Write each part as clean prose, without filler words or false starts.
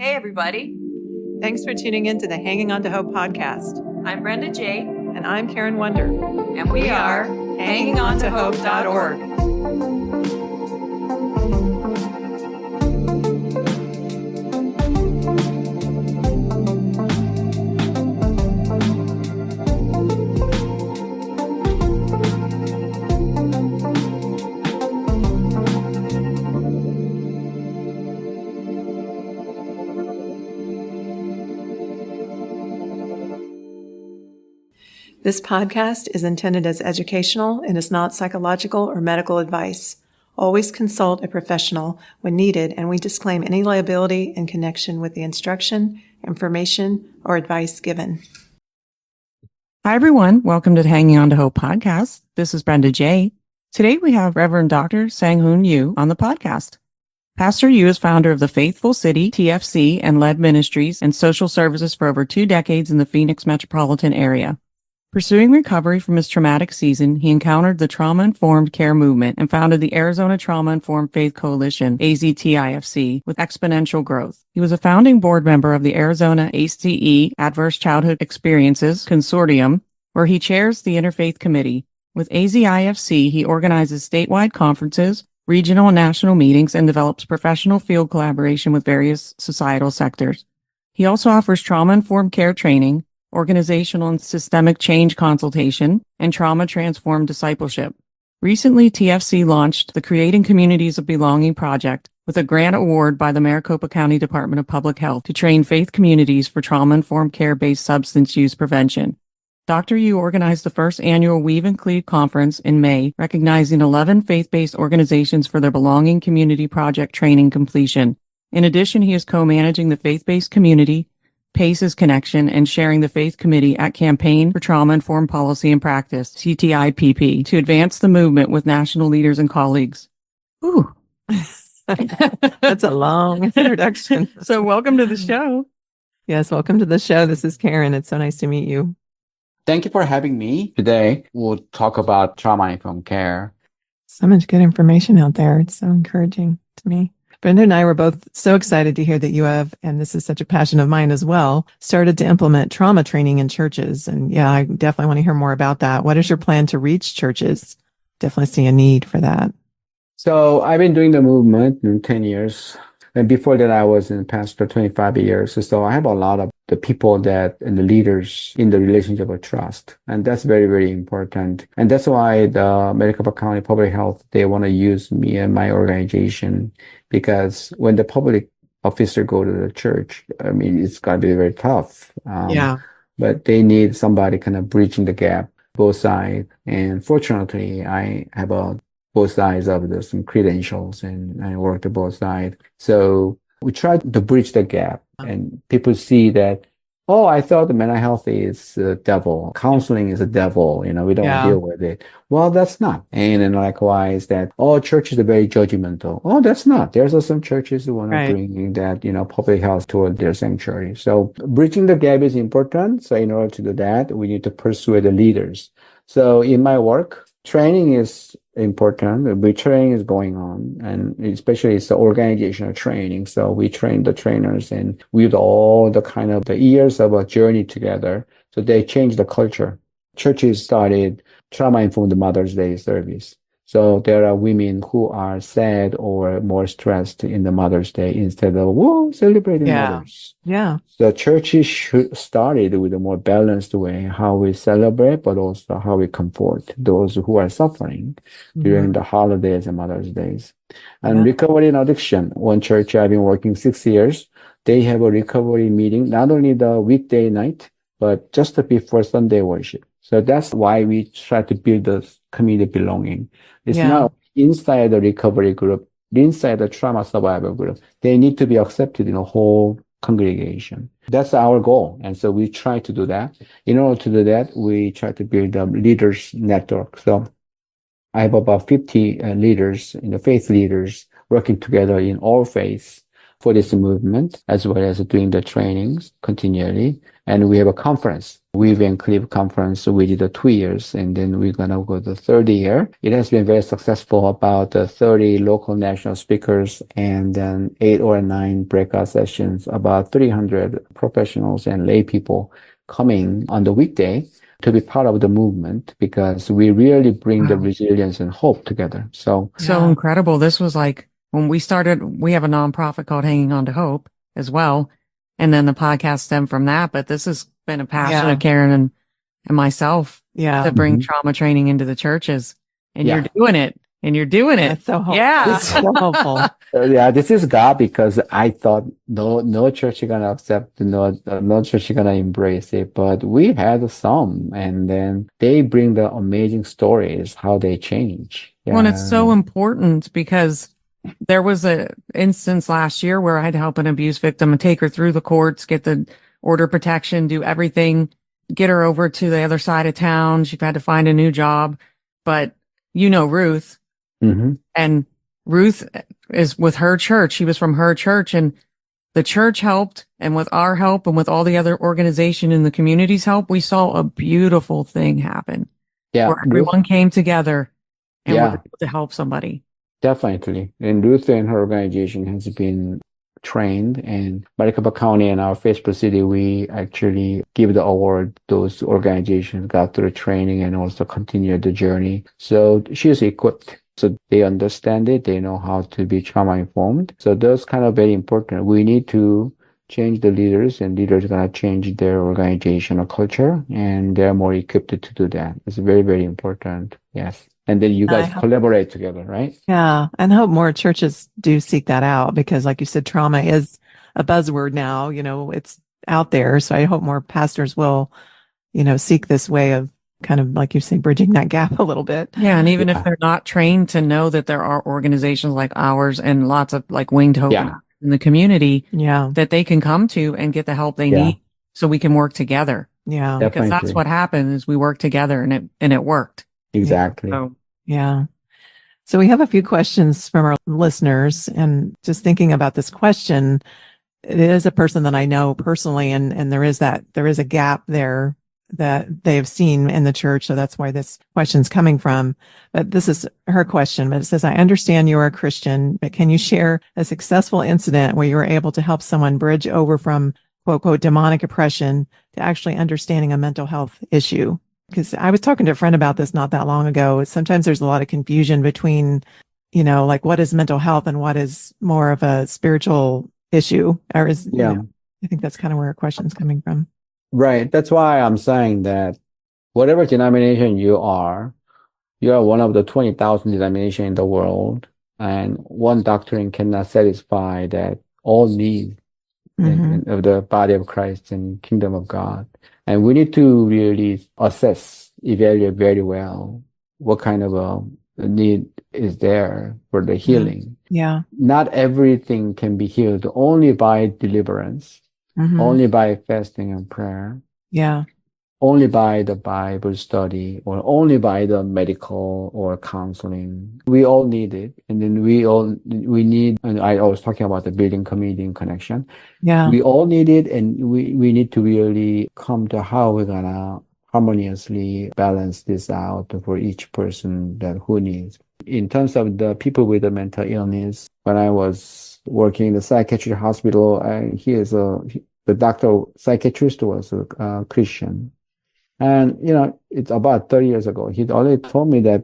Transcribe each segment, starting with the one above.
Hey, everybody. Thanks for tuning in to the Hanging On to Hope podcast. I'm Brenda J. And I'm Karen Wonder. And we are HangingOnToHope.org. This podcast is intended as educational and is not psychological or medical advice. Always consult a professional when needed, and we disclaim any liability in connection with the instruction, information, or advice given. Hi, everyone. Welcome to the Hanging On to Hope podcast. This is Brenda J. Today, we have Reverend Dr. Sanghoon Yoo on the podcast. Pastor Yoo is founder of the Faithful City, TFC, and led ministries and social services for over 2 decades in the Phoenix metropolitan area. Pursuing recovery from his traumatic season, he encountered the trauma-informed care movement and founded the Arizona Trauma-Informed Faith Coalition, AZTIFC, with exponential growth. He was a founding board member of the Arizona ACE Adverse Childhood Experiences Consortium, where he chairs the Interfaith Committee. With AZIFC, he organizes statewide conferences, regional and national meetings, and develops professional field collaboration with various societal sectors. He also offers trauma-informed care training, organizational and systemic change consultation, and trauma-transformed discipleship. Recently, TFC launched the Creating Communities of Belonging project with a grant award by the Maricopa County Department of Public Health to train faith communities for trauma-informed care-based substance use prevention. Dr. Yoo organized the first annual Weave and Cleave conference in May, recognizing 11 faith-based organizations for their Belonging Community Project training completion. In addition, he is co-managing the faith-based community, PACE's connection, and sharing the faith committee at Campaign for Trauma-Informed Policy and Practice, CTIPP, to advance the movement with national leaders and colleagues. Ooh. That's a long introduction. So welcome to the show. Yes, welcome to the show. This is Karen. It's so nice to meet you. Thank you for having me. Today, we'll talk about trauma-informed care. So much good information out there. It's so encouraging to me. Brenda and I were both so excited to hear that you have, and this is such a passion of mine as well, started to implement trauma training in churches. And yeah, I definitely want to hear more about that. What is your plan to reach churches? Definitely see a need for that. So I've been doing the movement in 10 years. And before that, I was in pastor 25 years. So I have a lot of the people that and the leaders in the relationship of trust. And that's very, very important. And that's why the Maricopa County Public Health, they want to use me and my organization, because when the public officer go to the church, I mean, it's got to be very tough. But they need somebody kind of bridging the gap, both sides. And fortunately, I have both sides of some credentials, and I worked at both sides. So we try to bridge the gap, and people see that, oh, I thought the mental health is the devil. Counseling is a devil. We don't deal with it. Well, that's not. And then likewise that, oh, churches are very judgmental. Oh, that's not. There's some churches who want to bring that, public health toward their sanctuary. So bridging the gap is important. So in order to do that, we need to persuade the leaders. So in my work, training is important. The training is going on, and especially it's the organizational training. So we train the trainers, and with all the kind of the years of a journey together, so they change the culture. Churches started trauma-informed Mother's Day service. So there are women who are sad or more stressed in the Mother's Day instead of celebrating mothers. Yeah. The churches started with a more balanced way, how we celebrate, but also how we comfort those who are suffering during the holidays and Mother's Days. And recovery and addiction. One church I've been working 6 years, they have a recovery meeting, not only the weekday night, but just before Sunday worship. So that's why we try to build the community belonging. It's not inside the recovery group, inside the trauma survivor group. They need to be accepted in a whole congregation. That's our goal. And so we try to do that. In order to do that, we try to build a leaders network. So I have about 50 leaders, faith leaders working together in all faiths. for this movement, as well as doing the trainings continually. And we have a conference, Weave and Cliff conference. So we did 2 years, and then we're going to go the third year. It has been very successful, about 30 local national speakers, and then 8 or 9 breakout sessions, about 300 professionals and lay people coming on the weekday to be part of the movement, because we really bring the resilience and hope together. So incredible. This was like when we started, we have a nonprofit called Hanging On to Hope as well. And then the podcast stemmed from that. But this has been a passion of Karen and myself to bring trauma training into the churches. And you're doing it. And you're doing it. That's so helpful. Yeah. It's so helpful. this is God, because I thought no church is gonna accept, no church is gonna embrace it. But we had some, and then they bring the amazing stories how they change. Yeah. Well, and it's so important, because there was a instance last year where I had to help an abuse victim and take her through the courts, get the order of protection, do everything, get her over to the other side of town. She had to find a new job. But Ruth, and Ruth is with her church. She was from her church, and the church helped. And with our help and with all the other organization in the community's help, we saw a beautiful thing happen. Yeah. Where everyone came together and were able to help somebody. Definitely. And Ruth and her organization has been trained, and Maricopa County and our Facebook City, we actually give the award. Those organizations got through training and also continued the journey. So she's equipped. So they understand it. They know how to be trauma informed. So that's kind of very important. We need to change the leaders, and leaders are going to change their organizational culture, and they're more equipped to do that. It's very, very important. Yes. And then you guys collaborate together, right? Yeah. And I hope more churches do seek that out, because like you said, trauma is a buzzword now, it's out there. So I hope more pastors will, seek this way of kind of, like you say, bridging that gap a little bit. Yeah. And even if they're not trained, to know that there are organizations like ours and lots of like Winged Hope in the community that they can come to and get the help they need, so we can work together. Yeah. Because that's what happened, is we worked together and it worked. Exactly. So we have a few questions from our listeners, and just thinking about this question, it is a person that I know personally, and there is a gap there that they have seen in the church. So that's why this question's coming from. But this is her question. But it says, I understand you are a Christian, but can you share a successful incident where you were able to help someone bridge over from quote, quote, demonic oppression to actually understanding a mental health issue? Because I was talking to a friend about this not that long ago. Sometimes there's a lot of confusion between, like what is mental health and what is more of a spiritual issue, or is, I think that's kind of where our question's coming from. Right. That's why I'm saying that whatever denomination you are one of the 20,000 denominations in the world, and one doctrine cannot satisfy that all needs of the body of Christ and kingdom of God. And we need to really evaluate very well what kind of a need is there for the healing. Yeah. Not everything can be healed only by deliverance, only by fasting and prayer. Yeah. Only by the Bible study, or only by the medical or counseling. We all need it. And then we need, and I was talking about the building community and connection. Yeah. We all need it, and we need to really come to how we're gonna harmoniously balance this out for each person who needs. In terms of the people with the mental illness, when I was working in the psychiatric hospital, the doctor psychiatrist was a Christian. And, it's about 30 years ago. He'd already told me that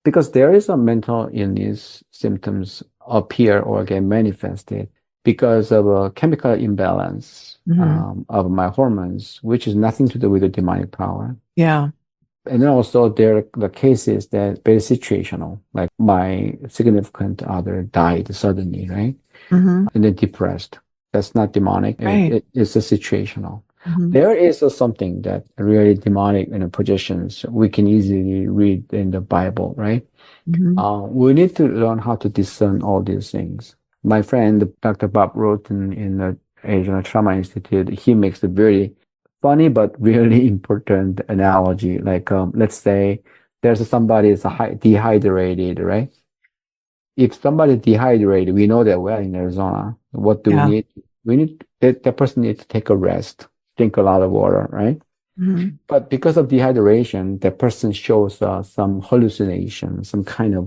because there is a mental illness symptoms appear or get manifested because of a chemical imbalance of my hormones, which is nothing to do with the demonic power. Yeah. And then also there are the cases that very situational, like my significant other died suddenly, right? And then depressed. That's not demonic. Right. It's a situational. There is something that really demonic possessions we can easily read in the Bible, right? We need to learn how to discern all these things. My friend, Dr. Bob Roten in the Asian Trauma Institute, he makes a very funny but really important analogy. Like, let's say there's somebody is dehydrated, right? If somebody dehydrated, we know that well in Arizona, What do we Yeah. need? We need that person needs to take a rest, drink a lot of water, right? Mhm. But because of dehydration, that person shows some hallucination, some kind of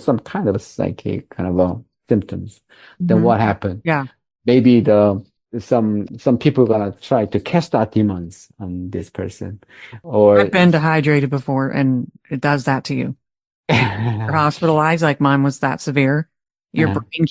some kind of a psychic kind of symptoms. Then Mhm. what happened? Yeah. Maybe some people are gonna try to cast out demons on this person, or I've been dehydrated before and it does that to you. You're hospitalized, like mine was that severe. Your Uh, brain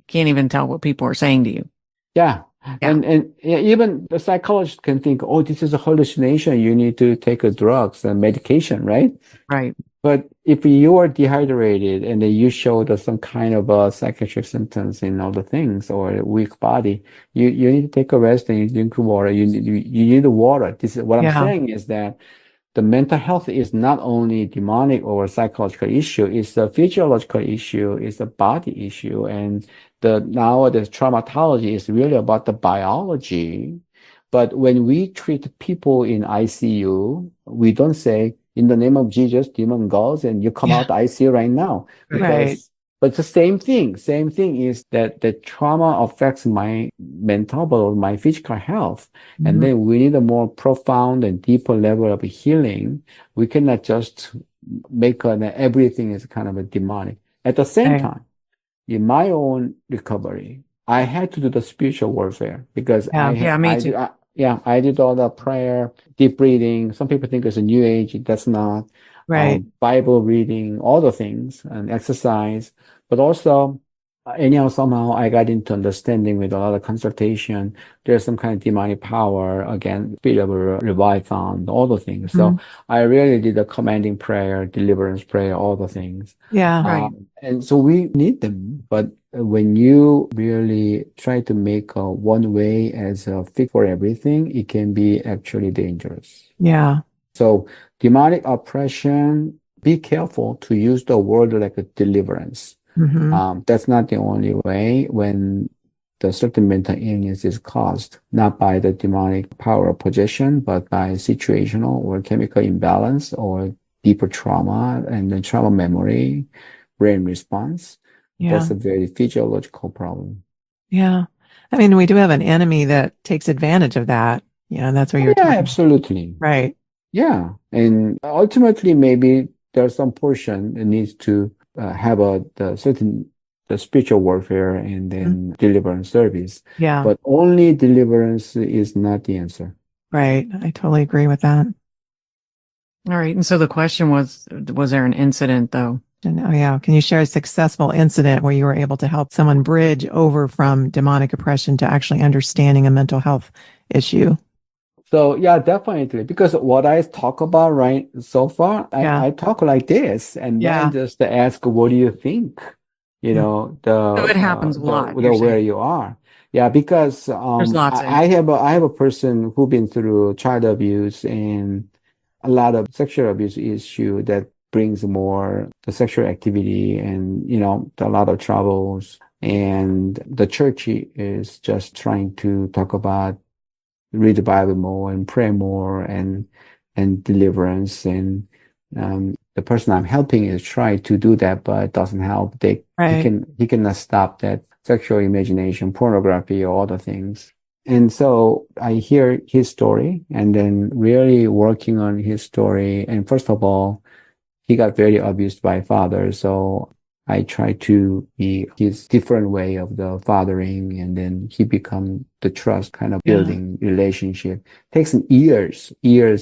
can't even tell what people are saying to you. yeah. Yeah. And yeah, even the psychologist can think, oh, this is a hallucination. You need to take a drugs and medication, right? Right. But if you are dehydrated and then you show some kind of psychiatric symptoms and all the things or a weak body, you need to take a rest and you drink water. You need the water. This is what I'm Yeah. saying is that the mental health is not only demonic or psychological issue, it's a physiological issue, it's a body issue. And now the traumatology is really about the biology. But when we treat people in ICU, we don't say, in the name of Jesus, demon goes, and you come Yeah. out the ICU right now. Right. But it's the same thing. Same thing is that the trauma affects my mental, but my physical health. And Mhm. then we need a more profound and deeper level of healing. We cannot just make everything is kind of a demonic. At the same Right. time, in my own recovery, I had to do the spiritual warfare because Yeah. Yeah, me too. I did all the prayer, deep breathing. Some people think it's a new age. That's not. Right. Bible reading, all the things, and exercise, but also anyhow, somehow I got into understanding with a lot of consultation. There's some kind of demonic power, again, spirit of a Leviathan, all the things. So Mhm. I really did a commanding prayer, deliverance prayer, all the things. Yeah. Right. And so we need them. But when you really try to make one way as a fit for everything, it can be actually dangerous. Yeah. So demonic oppression, be careful to use the word like a deliverance. Mhm. That's not the only way when the certain mental illness is caused, not by the demonic power of possession, but by situational or chemical imbalance or deeper trauma and then trauma memory, brain response. Yeah. That's a very physiological problem. Yeah. I mean, we do have an enemy that takes advantage of that. Yeah, that's what Oh, you're yeah, talking. absolutely. Right. Yeah. And ultimately, maybe there's some portion that needs to have the spiritual warfare and Mhm. then deliverance service. Yeah. But only deliverance is not the answer. Right. I totally agree with that. All right. And so the question was there an incident though? And oh yeah, can you share a successful incident where you were able to help someone bridge over from demonic oppression to actually understanding a mental health issue? So yeah, definitely. Because what I talk about right so far, Yeah. I talk like this and Yeah. then just ask, what do you think? You Mm. know, So it happens a lot, you're the where saying. you are. Yeah, because There's lots of I have a person who been through child abuse and a lot of sexual abuse issue that brings more the sexual activity and a lot of troubles. And the church is just trying to talk about read the Bible more and pray more and deliverance and the person I'm helping is trying to do that but it doesn't help. Right. He cannot stop that sexual imagination, pornography, all the things. And so I hear his story and then really working on his story. And first of all, he got very abused by father. So I try to be his different way of the fathering, and then he become the trust kind of Yeah. building relationship. Takes him years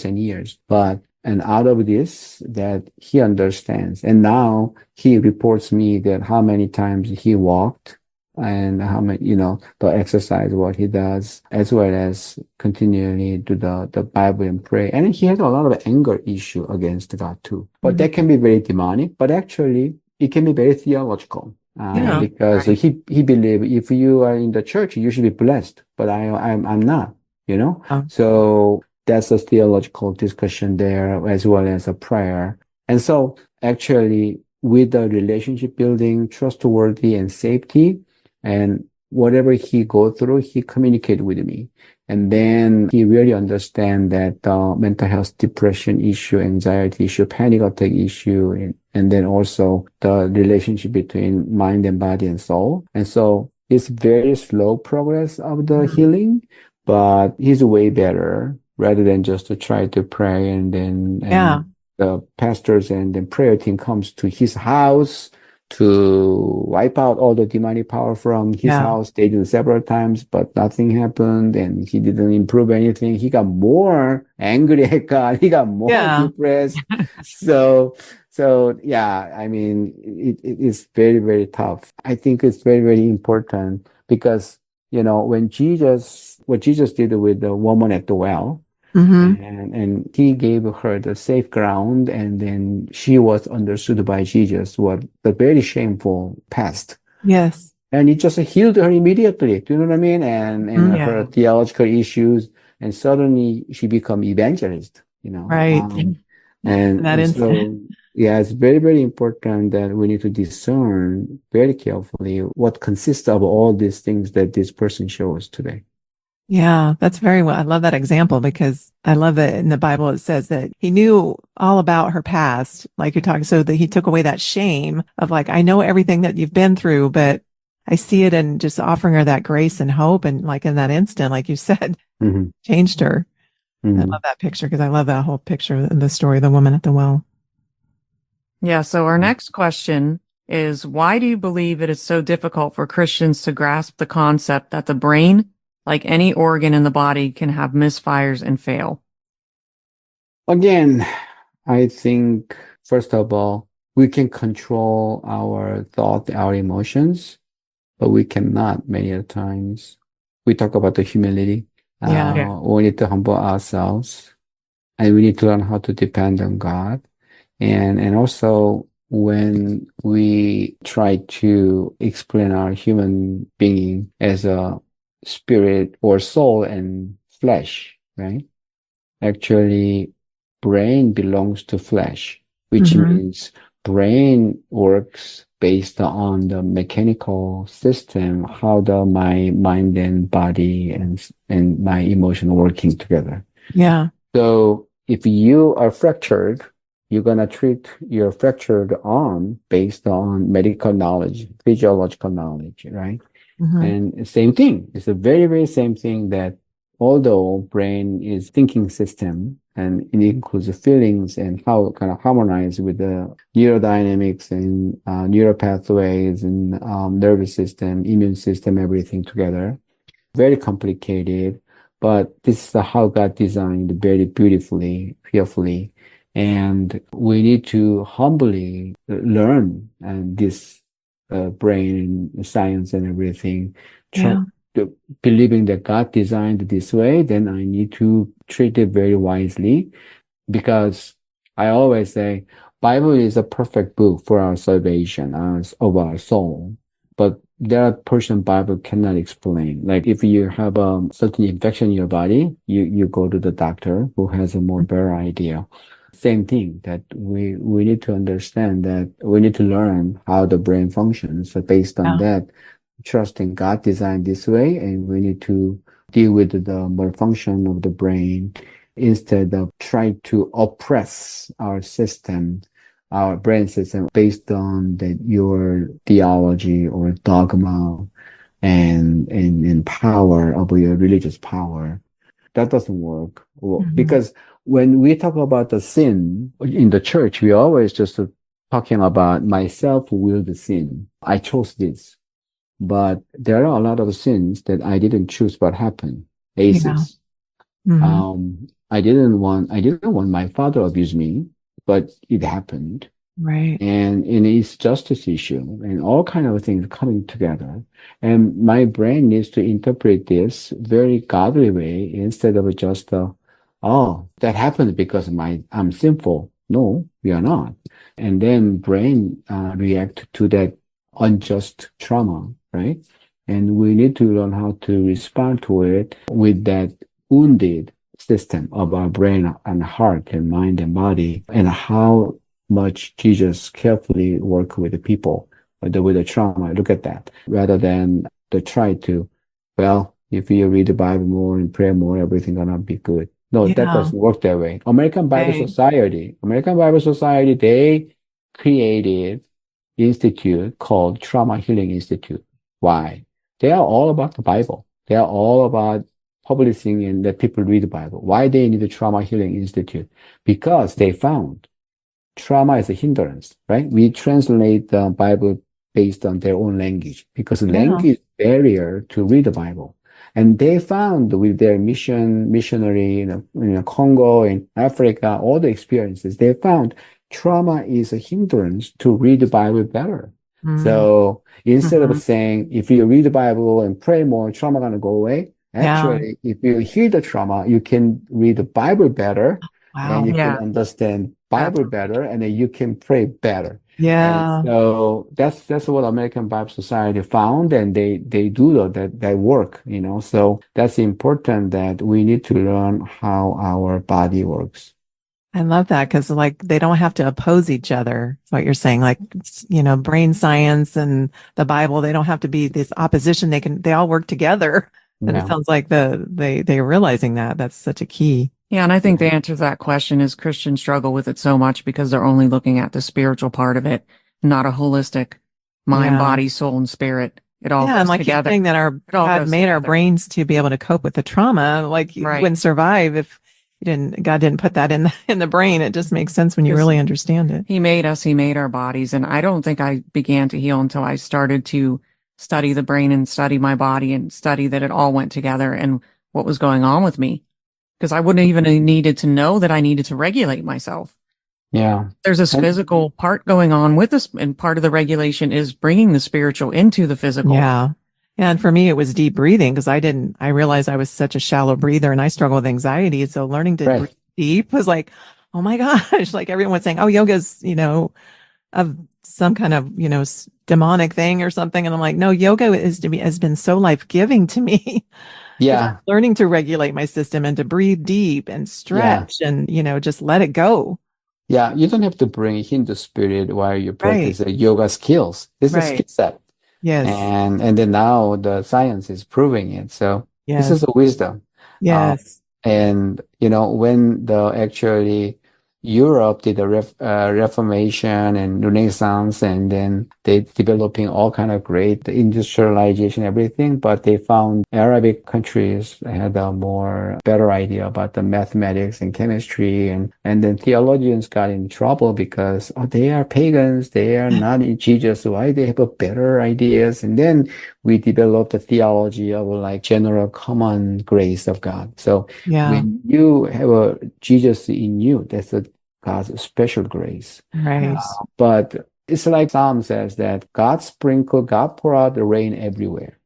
and years, but and out of this that he understands, and now he reports me that how many times he walked and how many, the exercise, what he does, as well as continually do the Bible and pray. And he has a lot of anger issue against God too. But Mhm. that can be very demonic, but actually it can be very theological. Yeah. Because Right. he believe if you are in the church, you should be blessed, but I'm not, Oh, So that's a theological discussion there as well as a prayer. And so actually with the relationship building, trustworthy and safety, and whatever he go through, he communicate with me. And then he really understand that mental health, depression issue, anxiety issue, panic attack issue, and then also the relationship between mind and body and soul. And so it's very slow progress of the healing, but he's way better rather than just to try to pray and then Yeah. the pastors and the prayer team comes to his house to wipe out all the demonic power from his Yeah. house. They did several times, but nothing happened and he didn't improve anything. He got more angry at God. He got more Yeah. depressed. So yeah, I mean, it is very, very tough. I think it's very, very important because, when what Jesus did with the woman at the well, Mm-hmm. and he gave her the safe ground, and then she was understood by Jesus what the very shameful past. Yes. And it just healed her immediately. Do you know what I mean? And Mhm. her theological issues, and suddenly she become evangelist, Right. That and instant. so yeah, it's very, very important that we need to discern very carefully what consists of all these things that this person shows today. Yeah, that's very well. I love that example because I love that in the Bible it says that he knew all about her past, like you're talking, so that he took away that shame of like, I know everything that you've been through, but I see it in just offering her that grace and hope. And like in that instant, like you said, Hmm. changed her. I Hmm. love that picture because I love that whole picture in the story of the woman at the well. Yeah. So our next question is, why do you believe it is so difficult for Christians to grasp the concept that the brain, like any organ in the body, can have misfires and fail? Again, I think, first of all, we can control our thought, our emotions, but we cannot many a times. We talk about the humility. Yeah. We need to humble ourselves, and we need to learn how to depend on God. And also, when we try to explain our human being as a spirit or soul and flesh, right? Actually, brain belongs to flesh, which Mm-hmm. means brain works based on the mechanical system, how my mind and body and my emotion working together. Yeah. So if you are fractured, you're gonna treat your fractured arm based on medical knowledge, physiological knowledge, right? Mm-hmm. And same thing. It's a very, very same thing that although brain is thinking system and it includes the feelings and how kind of harmonize with the neurodynamics and neural pathways and nervous system, immune system, everything together. Very complicated, but this is how God designed very beautifully, fearfully. And we need to humbly learn and this brain and science and everything, try Yeah. to believing that God designed it this way, then I need to treat it very wisely because I always say Bible is a perfect book for our salvation of our soul. But there are portion Bible cannot explain. Like if you have a certain infection in your body, you go to the doctor who has a more better idea. Same thing that we need to understand that we need to learn how the brain functions. So based on Yeah. that, trusting God designed this way, and we need to deal with the malfunction of the brain instead of trying to oppress our system, our brain system, based on your theology or dogma and power of your religious power. That doesn't work. Well, Mm-hmm. because when we talk about the sin in the church, we always just talking about myself willed sin. I chose this. But there are a lot of sins that I didn't choose but happened. Yeah. Aces. Mm-hmm. I didn't want my father abuse me, but it happened. Right. And it's justice issue and all kind of things coming together. And my brain needs to interpret this very godly way instead of just, oh, that happened because I'm sinful. No, we are not. And then brain react to that unjust trauma, right? And we need to learn how to respond to it with that wounded system of our brain and heart and mind and body, and how much Jesus carefully work with the people with the trauma. Look at that, rather than to try to, well, if you read the Bible more and pray more, everything gonna be good. No, that Yeah. doesn't work that way. Right. American Bible Society, they created institute called Trauma Healing Institute. Why? they are all about the Bible. They are all about publishing and that people read the Bible. Why they need a Trauma Healing Institute? Because they found trauma is a hindrance, right? We translate the Bible based on their own language because Yeah. language barrier to read the Bible. And they found with their missionary, Congo and Africa, all the experiences, they found trauma is a hindrance to read the Bible better. Mm. So instead Mhm. of saying, if you read the Bible and pray more, trauma gonna go away. Actually, if you hear the trauma, you can read the Bible better Wow. and you Yeah. can understand Bible better, and then you can pray better. Yeah. And so that's what American Bible Society found, and they do that work, So that's important that we need to learn how our body works. I love that because like they don't have to oppose each other. That's what you're saying. Like, brain science and the Bible, they don't have to be this opposition. They all work together. And it Yeah. sounds like they're realizing that that's such a key. Yeah, and I think the answer to that question is Christians struggle with it so much because they're only looking at the spiritual part of it, not a holistic mind, Yeah. body, soul, and spirit. It all Yeah, goes and like together. you're saying that all God goes made our together. brains to be able to cope with the trauma. Like you Right. wouldn't survive if God didn't put that in the brain. It just makes sense when you really understand it. He made us, he made our bodies. And I don't think I began to heal until I started to study the brain and study my body and study that it all went together and what was going on with me. Because I wouldn't even have needed to know that I needed to regulate myself. Yeah. There's this physical part going on with this, and part of the regulation is bringing the spiritual into the physical. Yeah. And for me, it was deep breathing because I realized I was such a shallow breather and I struggle with anxiety. So learning to breathe deep was like, oh my gosh, like everyone's saying, oh, yoga's, of some kind of, demonic thing or something. And I'm like, no, yoga has been so life-giving to me. Yeah. Learning to regulate my system and to breathe deep and stretch and, just let it go. Yeah. You don't have to bring Hindu spirit while you practice Right. yoga skills. It's a Right. skill set. Yes. And then now the science is proving it. So this is a wisdom. Yes. And when actually Europe did the Reformation and Renaissance, and then they developing all kind of great industrialization, everything, but they found Arabic countries had a better idea about the mathematics and chemistry, and then theologians got in trouble because they are pagans, they are not in Jesus, why they have a better ideas, and then we developed the theology of like general common grace of God. So when you have a Jesus in you, that's God's special grace. Right. But it's like Psalm says that God pour out the rain everywhere.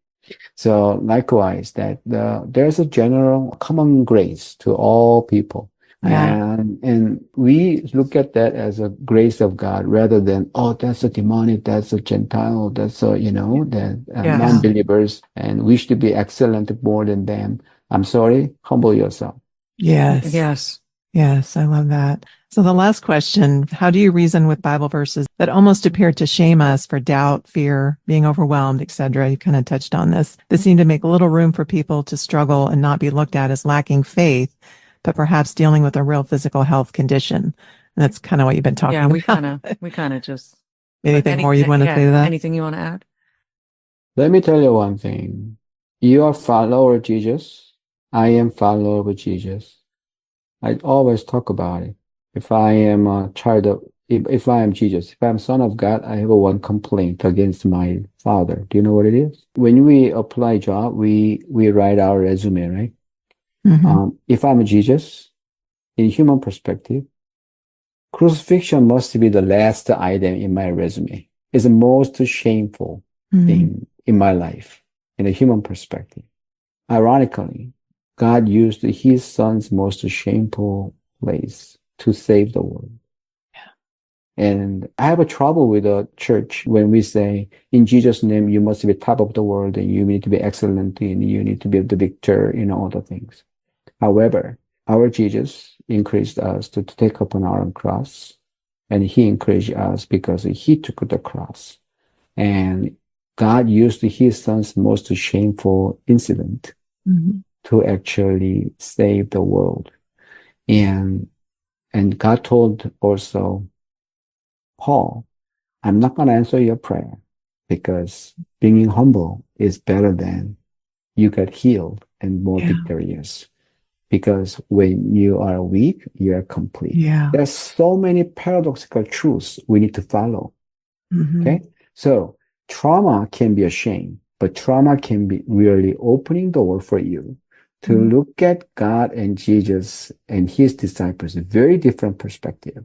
So likewise, that there's a general common grace to all people. Yeah. And we look at that as a grace of God rather than, that's a demonic, that's a Gentile, that's non-believers, and we should be excellent more than them. I'm sorry, humble yourself. Yes. Yes. Yes, I love that. So the last question, how do you reason with Bible verses that almost appear to shame us for doubt, fear, being overwhelmed, etc.? You kind of touched on this. They seem to make little room for people to struggle and not be looked at as lacking faith, but perhaps dealing with a real physical health condition. And that's kind of what you've been talking about. We kind of just. Anything more you want to say to that? Anything you want to add? Let me tell you one thing. You are follower of Jesus. I am follower of Jesus. I always talk about it. If I am a child of, if I am Jesus, if I'm son of God, I have one complaint against my father. Do you know what it is? When we apply job, we write our resume, right? Mm-hmm. If I'm Jesus, in human perspective, crucifixion must be the last item in my resume. It's the most shameful thing in my life, in a human perspective. Ironically, God used his son's most shameful place to save the world. Yeah. And I have a trouble with the church when we say, in Jesus' name, you must be top of the world and you need to be excellent and you need to be the victor, all the things. However, our Jesus encouraged us to take upon our own cross, and he encouraged us because he took the cross. And God used his son's most shameful incident to actually save the world. And God told also Paul, I'm not going to answer your prayer because being humble is better than you get healed and more Yeah. victorious. Because when you are weak, you are complete. Yeah. There's so many paradoxical truths we need to follow. Mhm. Okay. So trauma can be a shame, but trauma can be really opening door for you to Mhm. look at God and Jesus and his disciples, a very different perspective,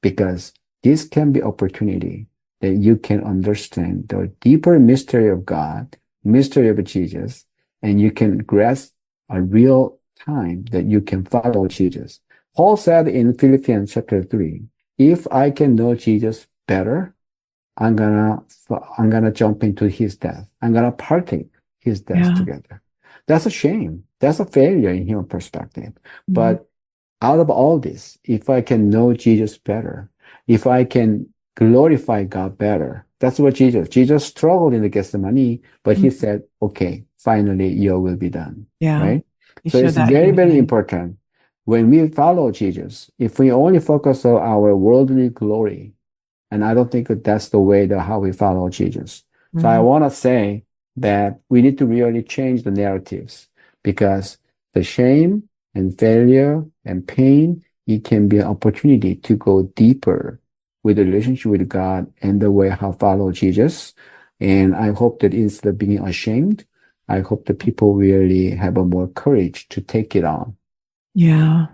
because this can be opportunity that you can understand the deeper mystery of God, mystery of Jesus, and you can grasp a real time that you can follow Jesus. Paul said in Philippians chapter 3, if I can know Jesus better, I'm gonna jump into his death. I'm gonna partake his death Yeah. together. That's a shame. That's a failure in human perspective. Mhm. But out of all this, if I can know Jesus better, if I can glorify God better, that's what Jesus struggled in the Gethsemane, but he said, okay, finally your will be done. Yeah. Right? You So showed it's that very, very humility. important when we follow Jesus, if we only focus on our worldly glory, and I don't think that that's the way that how we follow Jesus. So I Mhm. want to say that we need to really change the narratives, because the shame and failure and pain, it can be an opportunity to go deeper with the relationship with God and the way how follow Jesus. And I hope that instead of being ashamed, I hope that people really have a more courage to take it on. Yeah.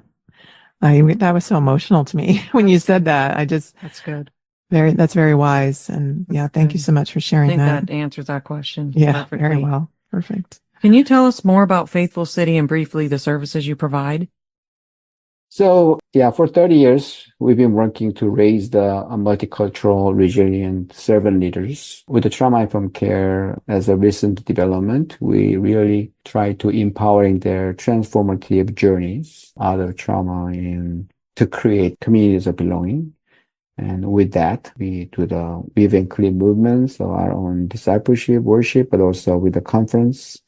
That was so emotional to me when you said that. That's good. That's very wise. And yeah, thank you good. so much for I sharing think that. that answers that question Yeah, perfectly. very well. Perfect. Can you tell us more about Faithful City and briefly the services you provide? So yeah, for 30 years, we've been working to raise the multicultural, resilient servant leaders. With the trauma-informed care as a recent development, we really try to empowering their transformative journeys out of trauma and to create communities of belonging. And with that, we do the Live and Clean movements, so our own discipleship, worship, but also with the conference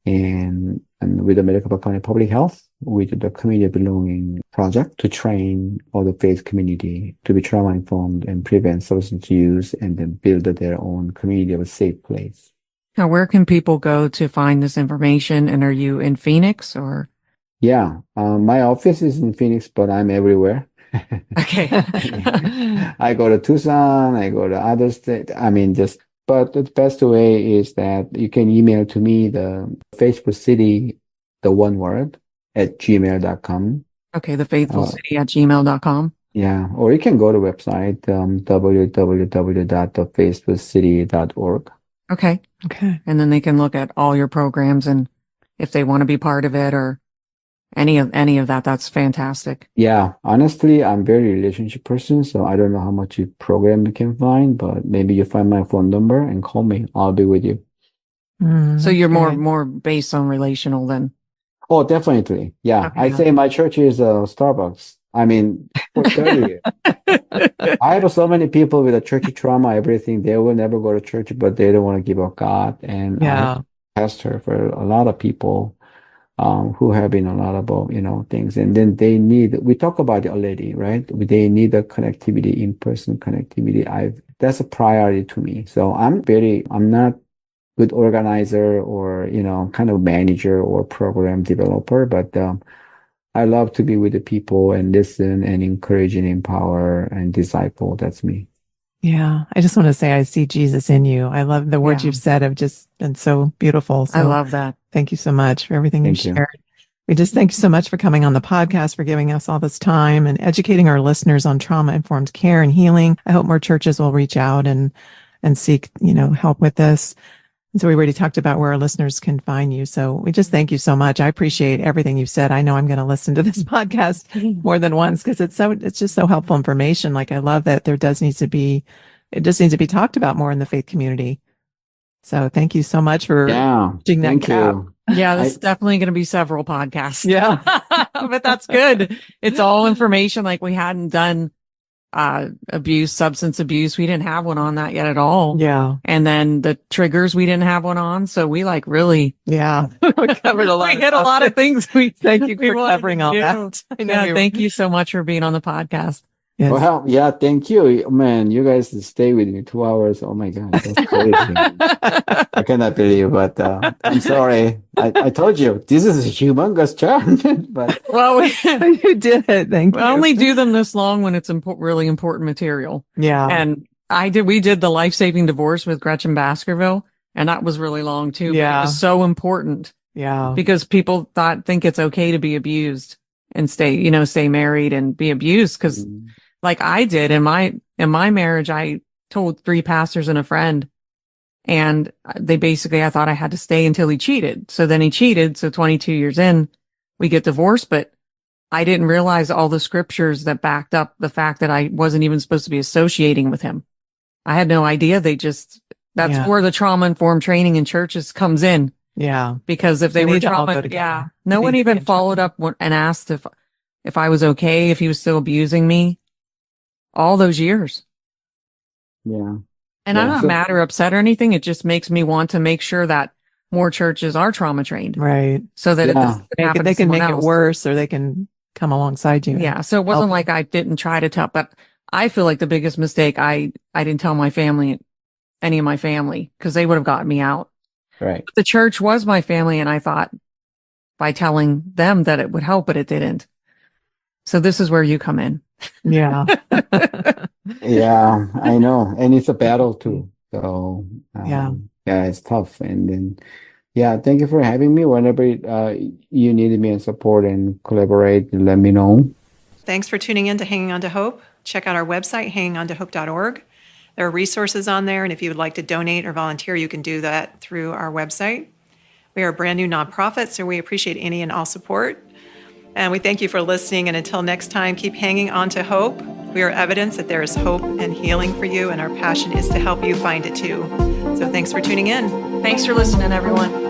and with the Maricopa County Public Health, we did the Community Belonging Project to train all the faith community to be trauma informed and prevent substance use, and then build their own community of a safe place. Now, where can people go to find this information? And are you in Phoenix or? Yeah, my office is in Phoenix, but I'm everywhere. Okay. I go to Tucson, I go to other states. But the best way is that you can email to me the Facebook City, the one word, at gmail.com. Okay. thefaithfulcity@gmail.com. Yeah, or you can go to website, www.thefacefulcity.org. Okay. Okay. And then they can look at all your programs, and if they want to be part of it or any of that, that's fantastic. Yeah, honestly, I'm very relationship person, so I don't know how much program you can find, but maybe you find my phone number and call me. I'll be with you. So you're That's more based on relational than. Oh, definitely. Yeah, Okay. I say my church is Starbucks. I mean, for 30 years. I have so many people with a church trauma, everything. They will never go to church, but they don't want to give up God. And I have Yeah. pastor for a lot of people who have been a lot of, things. And then we talk about it already, right? They need the connectivity, in-person connectivity. That's a priority to me. So I'm not good organizer or, kind of manager or program developer, but I love to be with the people and listen and encourage and empower and disciple. That's me. Yeah. I just want to say I see Jesus in you. I love the words Yeah. you've said have just been so beautiful. I So love that. thank you so much for everything Thank you've you. shared. We just thank you so much for coming on the podcast, for giving us all this time and educating our listeners on trauma-informed care and healing. I hope more churches will reach out and seek, help with this. And so we already talked about where our listeners can find you. So we just thank you so much. I appreciate everything you've said. I know I'm going to listen to this podcast more than once because it's just so helpful information. Like I love that it just needs to be talked about more in the faith community. So thank you so much for bridging that thank gap. you. Yeah, this is definitely going to be several podcasts. Yeah. But that's good. It's all information. Like we hadn't done substance abuse. We didn't have one on that yet at all. Yeah. And then the triggers, we didn't have one on. So we really, Yeah. We covered a lot. we hit a lot of things. Thank you we for wanted covering to all do. that. I know Yeah, thank you so much for being on the podcast. Yes. Well, yeah, thank you. Man, you guys stay with me 2 hours. Oh my God, that's crazy. I cannot believe, but I'm sorry. I told you this is a humongous challenge, but Well, You did it. Thank we you. only do them this long when it's really important material. Yeah. And we did the life-saving divorce with Gretchen Baskerville, and that was really long too. But it Yeah. was so important Yeah. because people think it's okay to be abused and stay married and be abused. Cause like I did in my marriage, I told 3 pastors and a friend, and I thought I had to stay until he cheated. So then he cheated. So 22 years in, we get divorced, but I didn't realize all the scriptures that backed up the fact that I wasn't even supposed to be associating with him. I had no idea. That's Yeah. where the trauma-informed training in churches comes in. Yeah. Because if they They were need to all go trauma, together. yeah, They no one need to even be in followed up and asked if I was okay, if he was still abusing me all those years. yeah. And Yeah, I'm not so- mad or upset or anything. It just makes me want to make sure that more churches are trauma trained Right. so that it Yeah. doesn't happen They to can someone make it else. worse, or they can come alongside you. Yeah. So it wasn't help. like I didn't try to tell, but I feel like the biggest mistake, I didn't tell my family, any of my family, because they would have gotten me out. Right. The church was my family, and I thought by telling them that it would help, but it didn't. So this is where you come in. Yeah. Yeah, I know. And it's a battle too. So, Yeah. yeah, it's tough. And then, yeah, thank you for having me. Whenever you needed me and support and collaborate, let me know. Thanks for tuning in to Hanging On to Hope. Check out our website, hangingontohope.org. There are resources on there, and if you would like to donate or volunteer, you can do that through our website. We are a brand new nonprofit, so we appreciate any and all support. And we thank you for listening, and until next time, keep hanging on to hope. We are evidence that there is hope and healing for you, and our passion is to help you find it too. So thanks for tuning in. Thanks for listening, everyone.